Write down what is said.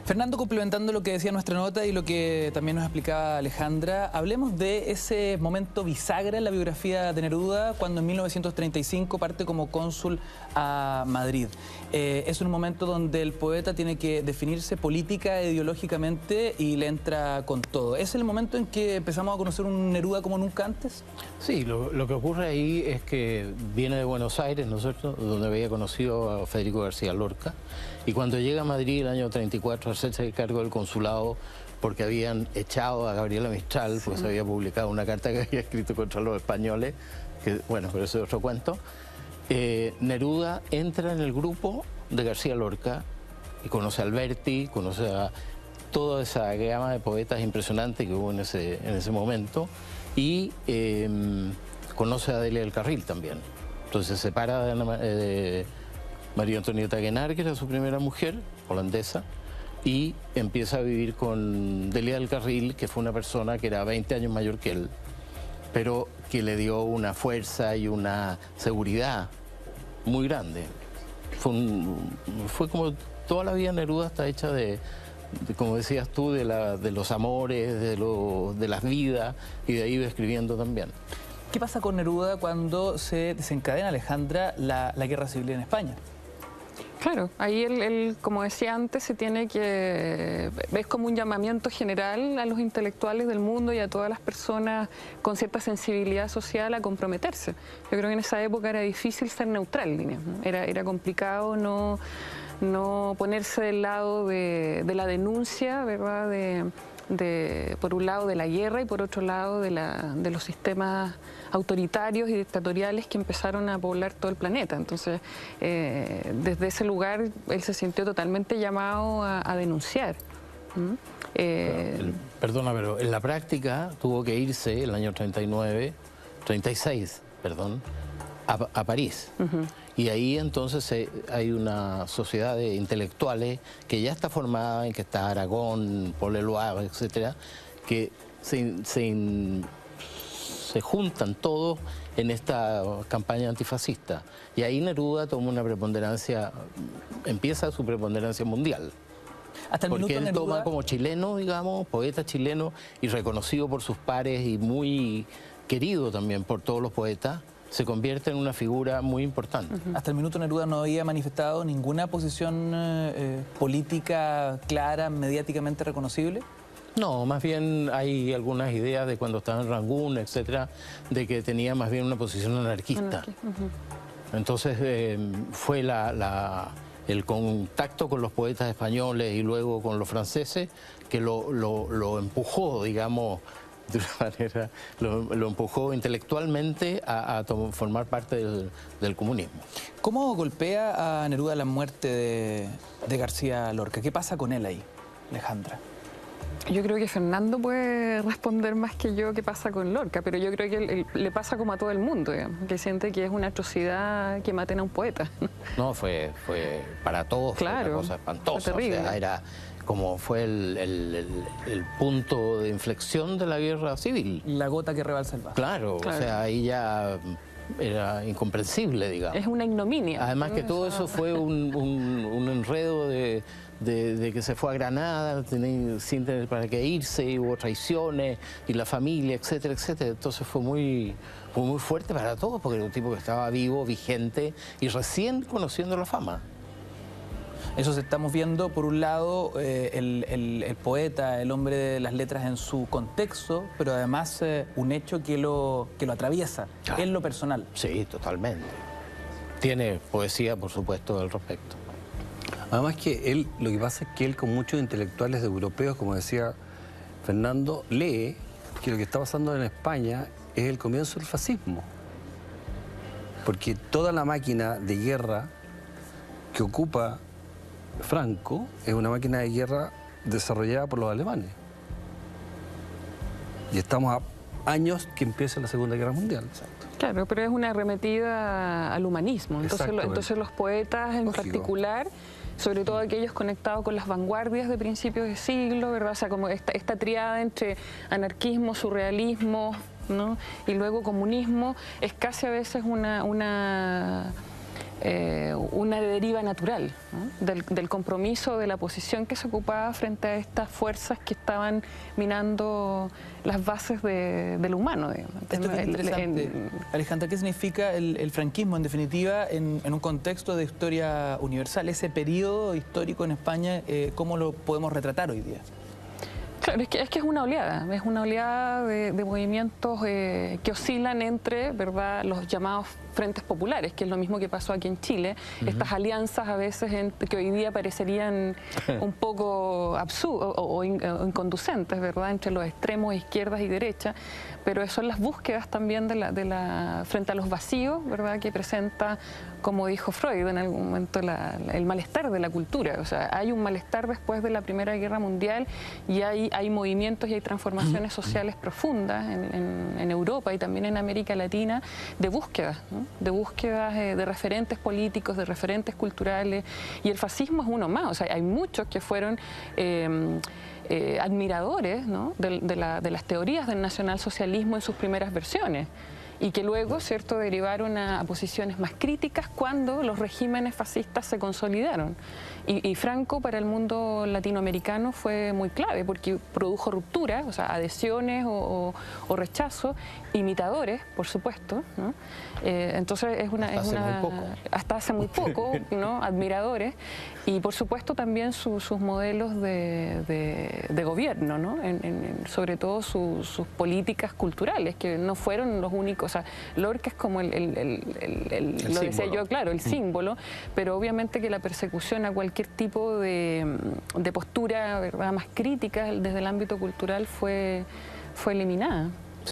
Fernando, complementando lo que decía nuestra nota y lo que también nos explicaba Alejandra, hablemos de ese momento bisagra en la biografía de Neruda, cuando en 1935 parte como cónsul a Madrid. Es un momento donde el poeta tiene que definirse política e ideológicamente y le entra con todo. ¿Es el momento en que empezamos a conocer un Neruda como nunca antes? Sí, lo que ocurre ahí es que viene de Buenos Aires, ¿no es cierto?, donde había conocido a Federico García Lorca, y cuando llega a Madrid el año 34 a hacerse cargo del consulado porque habían echado a Gabriela Mistral, porque se había publicado una carta que había escrito contra los españoles, que bueno, pero eso es otro cuento. Neruda entra en el grupo de García Lorca y conoce a Alberti, conoce a toda esa gama de poetas impresionante que hubo en ese momento, y conoce a Delia del Carril también. Entonces se separa de María Antonieta Guenar, que era su primera mujer, holandesa, y empieza a vivir con Delia del Carril, que fue una persona que era 20 años mayor que él, pero que le dio una fuerza y una seguridad muy grande. Fue como toda la vida Neruda está hecha de como decías tú, de los amores, de las vidas, y de ahí iba escribiendo también. ¿Qué pasa con Neruda cuando se desencadena, Alejandra, la guerra civil en España? Claro, ahí él, como decía antes, se tiene que... Es como un llamamiento general a los intelectuales del mundo y a todas las personas con cierta sensibilidad social a comprometerse. Yo creo que en esa época era difícil ser neutral, ¿no? Era complicado no ponerse del lado de la denuncia, ¿verdad?, por un lado de la guerra y por otro lado de los sistemas autoritarios y dictatoriales que empezaron a poblar todo el planeta. Entonces, desde ese lugar él se sintió totalmente llamado a denunciar. Perdona, pero en la práctica tuvo que irse el año 36, a París. Y ahí entonces hay una sociedad de intelectuales que ya está formada, en que está Aragón, Paul Eluard, etcétera, que se juntan todos en esta campaña antifascista. Y ahí Neruda toma una preponderancia, empieza su preponderancia mundial. Hasta el porque minuto él Neruda... toma como chileno, digamos, poeta chileno y reconocido por sus pares y muy querido también por todos los poetas, se convierte en una figura muy importante. Hasta el minuto Neruda no había manifestado ninguna posición política clara, mediáticamente reconocible. No, más bien hay algunas ideas de cuando estaba en Rangún, etcétera, de que tenía más bien una posición anarquista. Entonces fue el contacto con los poetas españoles y luego con los franceses que lo empujó, digamos, de una manera, lo empujó intelectualmente a formar parte del comunismo. ¿Cómo golpea a Neruda la muerte de García Lorca? ¿Qué pasa con él ahí, Alejandra? Yo creo que Fernando puede responder más que yo qué pasa con Lorca, pero yo creo que le pasa como a todo el mundo, digamos, que siente que es una atrocidad que maten a un poeta. No, fue para todos, claro, fue una cosa espantosa. fue terrible. O sea, era como fue el punto de inflexión de la guerra civil. La gota que rebalsa el vaso. Claro, o sea, ahí ya era incomprensible, digamos. Es una ignominia. Además que todo eso fue un enredo de que se fue a Granada sin tener para qué irse, y hubo traiciones, y la familia, etcétera, etcétera. Entonces fue muy fuerte para todos, porque era un tipo que estaba vivo, vigente, y recién conociendo la fama. Eso estamos viendo, por un lado, el poeta, el hombre de las letras en su contexto, pero además un hecho que lo atraviesa, en lo personal. Sí, totalmente. Tiene poesía, por supuesto, al respecto. Además que él, lo que pasa es que él, con muchos intelectuales europeos, como decía Fernando, lee que lo que está pasando en España es el comienzo del fascismo. Porque toda la máquina de guerra que ocupa Franco es una máquina de guerra desarrollada por los alemanes. Y estamos a años que empiece la Segunda Guerra Mundial. Claro, pero es una arremetida al humanismo. Entonces los poetas en particular, sobre todo aquellos conectados con las vanguardias de principios de siglo, ¿verdad? O sea, como esta triada entre anarquismo, surrealismo, ¿no?, y luego comunismo, es casi a veces una una deriva natural, ¿no? del compromiso, de la posición que se ocupaba frente a estas fuerzas que estaban minando las bases de lo humano. Digamos. Esto es interesante. Alejandra, ¿qué significa el franquismo, en definitiva, en un contexto de historia universal? Ese periodo histórico en España, ¿cómo lo podemos retratar hoy día? Claro, es que es una oleada de movimientos que oscilan entre, ¿verdad?, los llamados frentes populares, que es lo mismo que pasó aquí en Chile. Estas alianzas a veces que hoy día parecerían un poco absurdas o inconducentes, ¿verdad?, entre los extremos, izquierdas y derechas, pero son las búsquedas también frente a los vacíos, ¿verdad?, que presenta, como dijo Freud en algún momento, el malestar de la cultura. O sea, hay un malestar después de la Primera Guerra Mundial y hay movimientos y hay transformaciones sociales profundas en Europa y también en América Latina de búsquedas, ¿no?, de búsquedas de referentes políticos, de referentes culturales, y el fascismo es uno más. O sea, hay muchos que fueron admiradores, ¿no?, de las teorías del nacionalsocialismo en sus primeras versiones, y que luego, ¿cierto?, derivaron a posiciones más críticas cuando los regímenes fascistas se consolidaron. Y Franco para el mundo latinoamericano fue muy clave porque produjo rupturas, o sea, adhesiones o rechazo, imitadores, por supuesto, ¿no? Entonces hasta hace muy poco, ¿no?, admiradores, y por supuesto también sus modelos de gobierno, ¿no?, sobre todo sus políticas culturales, que no fueron los únicos. O sea, Lorca es como lo decía yo, claro, el símbolo, pero obviamente que la persecución a cualquier tipo de postura, ¿verdad?, más crítica desde el ámbito cultural fue eliminada.